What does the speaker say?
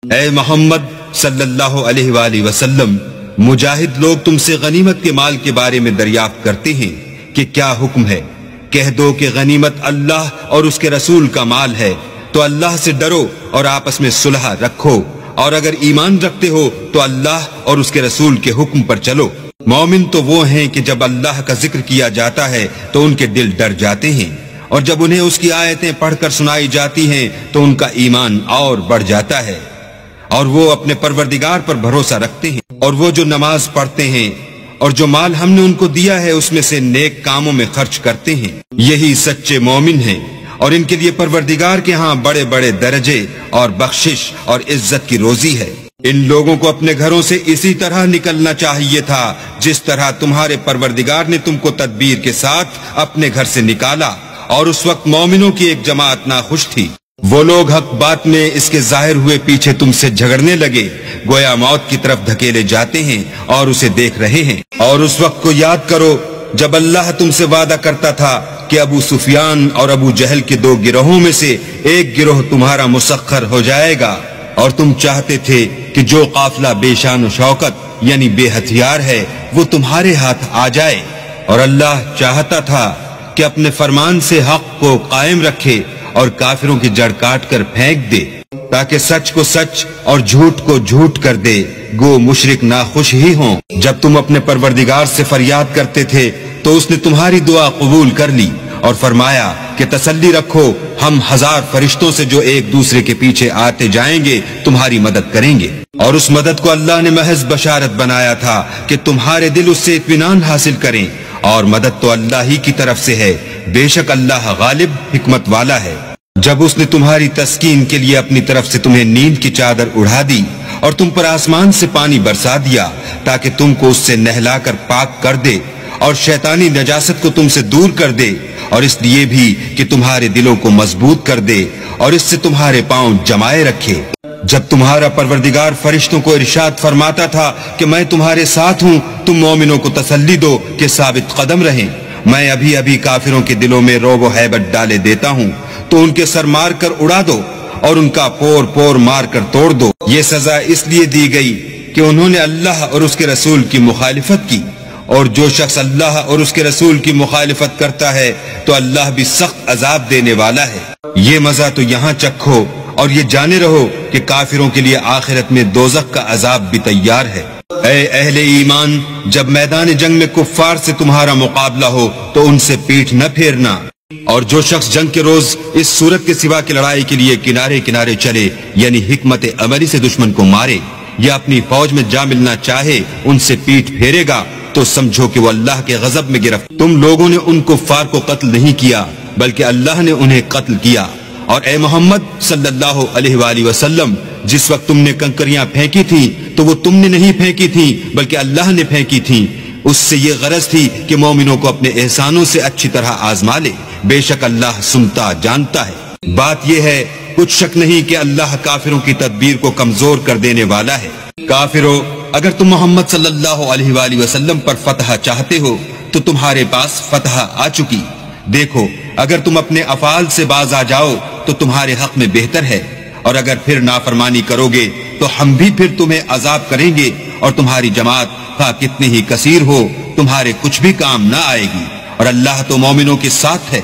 اے محمد صلی اللہ علیہ وآلہ وسلم، مجاہد لوگ تم سے غنیمت کے مال کے بارے میں دریافت کرتے ہیں کہ کیا حکم ہے۔ کہہ دو کہ غنیمت اللہ اور اس کے رسول کا مال ہے، تو اللہ سے ڈرو اور آپس میں صلح رکھو، اور اگر ایمان رکھتے ہو تو اللہ اور اس کے رسول کے حکم پر چلو۔ مومن تو وہ ہیں کہ جب اللہ کا ذکر کیا جاتا ہے تو ان کے دل ڈر جاتے ہیں، اور جب انہیں اس کی آیتیں پڑھ کر سنائی جاتی ہیں تو ان کا ایمان اور بڑھ جاتا ہے، اور وہ اپنے پروردگار پر بھروسہ رکھتے ہیں، اور وہ جو نماز پڑھتے ہیں اور جو مال ہم نے ان کو دیا ہے اس میں سے نیک کاموں میں خرچ کرتے ہیں، یہی سچے مومن ہیں، اور ان کے لیے پروردگار کے ہاں بڑے بڑے درجے اور بخشش اور عزت کی روزی ہے۔ ان لوگوں کو اپنے گھروں سے اسی طرح نکلنا چاہیے تھا جس طرح تمہارے پروردگار نے تم کو تدبیر کے ساتھ اپنے گھر سے نکالا، اور اس وقت مومنوں کی ایک جماعت ناخوش تھی۔ وہ لوگ حق بات میں اس کے ظاہر ہوئے پیچھے تم سے جھگڑنے لگے، گویا موت کی طرف دھکیلے جاتے ہیں اور اسے دیکھ رہے ہیں۔ اور اس وقت کو یاد کرو جب اللہ تم سے وعدہ کرتا تھا کہ ابو سفیان اور ابو جہل کے دو گروہوں میں سے ایک گروہ تمہارا مسخر ہو جائے گا، اور تم چاہتے تھے کہ جو قافلہ بے شان و شوکت یعنی بے ہتھیار ہے وہ تمہارے ہاتھ آ جائے، اور اللہ چاہتا تھا کہ اپنے فرمان سے حق کو قائم رکھے اور کافروں کی جڑ کاٹ کر پھینک دے، تاکہ سچ کو سچ اور جھوٹ کو جھوٹ کر دے، گو مشرک ناخوش ہی ہوں۔ جب تم اپنے پروردگار سے فریاد کرتے تھے تو اس نے تمہاری دعا قبول کر لی اور فرمایا کہ تسلی رکھو، ہم 1000 فرشتوں سے جو ایک دوسرے کے پیچھے آتے جائیں گے تمہاری مدد کریں گے۔ اور اس مدد کو اللہ نے محض بشارت بنایا تھا کہ تمہارے دل اس سے اطمینان حاصل کریں، اور مدد تو اللہ ہی کی طرف سے ہے، بے شک اللہ غالب حکمت والا ہے۔ جب اس نے تمہاری تسکین کے لیے اپنی طرف سے تمہیں نیند کی چادر اڑا دی اور تم پر آسمان سے پانی برسا دیا تاکہ تم کو اس سے نہلا کر پاک کر دے اور شیطانی نجاست کو تم سے دور کر دے، اور اس لیے بھی کہ تمہارے دلوں کو مضبوط کر دے اور اس سے تمہارے پاؤں جمائے رکھے۔ جب تمہارا پروردگار فرشتوں کو ارشاد فرماتا تھا کہ میں تمہارے ساتھ ہوں، تم مومنوں کو تسلی دو کہ ثابت قدم رہیں، میں ابھی ابھی کافروں کے دلوں میں رعب و ہیبت ڈالے دیتا ہوں، تو ان کے سر مار کر اڑا دو اور ان کا پور پور مار کر توڑ دو۔ یہ سزا اس لیے دی گئی کہ انہوں نے اللہ اور اس کے رسول کی مخالفت کی، اور جو شخص اللہ اور اس کے رسول کی مخالفت کرتا ہے تو اللہ بھی سخت عذاب دینے والا ہے۔ یہ مزہ تو یہاں چکھو اور یہ جانے رہو کہ کافروں کے لیے آخرت میں دوزخ کا عذاب بھی تیار ہے۔ اے اہل ایمان، جب میدان جنگ میں کفار سے تمہارا مقابلہ ہو تو ان سے پیٹھ نہ پھیرنا، اور جو شخص جنگ کے روز اس صورت کے سوا کی لڑائی کے لیے کنارے کنارے چلے یعنی حکمت عملی سے دشمن کو مارے یا اپنی فوج میں جا ملنا چاہے، ان سے پیٹھ پھیرے گا تو سمجھو کہ وہ اللہ کے غضب میں گرفت۔ تم لوگوں نے ان کفار کو قتل نہیں کیا بلکہ اللہ نے انہیں قتل کیا۔ اور اے محمد صلی اللہ علیہ وآلہ وسلم، جس وقت تم نے کنکریاں پھینکی تھیں تو وہ تم نے نہیں پھینکی تھیں بلکہ اللہ نے پھینکی تھیں، اس سے یہ غرض تھی کہ مومنوں کو اپنے احسانوں سے اچھی طرح آزما لے، بے شک اللہ سنتا جانتا ہے۔ بات یہ ہے، کچھ شک نہیں کہ اللہ کافروں کی تدبیر کو کمزور کر دینے والا ہے۔ کافروں، اگر تم محمد صلی اللہ علیہ وآلہ وسلم پر فتح چاہتے ہو تو تمہارے پاس فتح آ چکی۔ دیکھو، اگر تم اپنے افعال سے باز آ جاؤ تو تمہارے حق میں بہتر ہے، اور اگر پھر نافرمانی کرو گے تو ہم بھی پھر تمہیں عذاب کریں گے، اور تمہاری جماعت خواہ کتنی ہی کثیر ہو تمہارے کچھ بھی کام نہ آئے گی، اور اللہ تو مومنوں کے ساتھ ہے۔